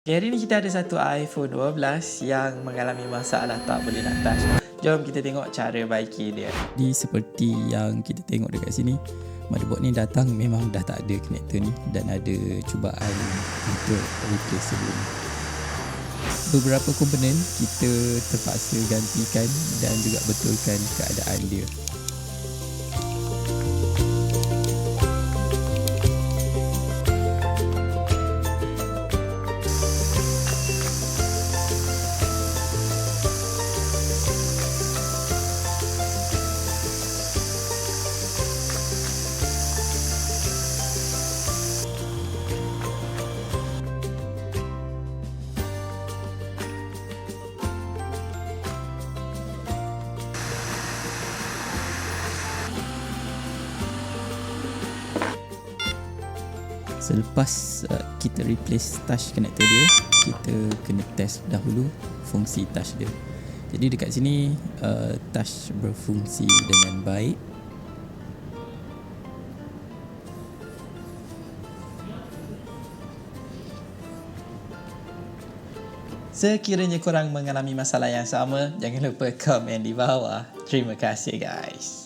Okay, hari ni kita ada satu iPhone 12 yang mengalami masalah tak boleh nak touch. Jom kita tengok cara baiki dia. Jadi seperti yang kita tengok dekat sini, motherboard ni datang memang dah tak ada connector ni dan ada cubaan untuk replace sebelum. Beberapa komponen kita terpaksa gantikan dan juga betulkan keadaan dia. Selepas kita replace touch connector dia, kita kena test dahulu fungsi touch dia. Jadi dekat sini touch berfungsi dengan baik. Sekiranya korang mengalami masalah yang sama, jangan lupa komen di bawah. Terima kasih guys.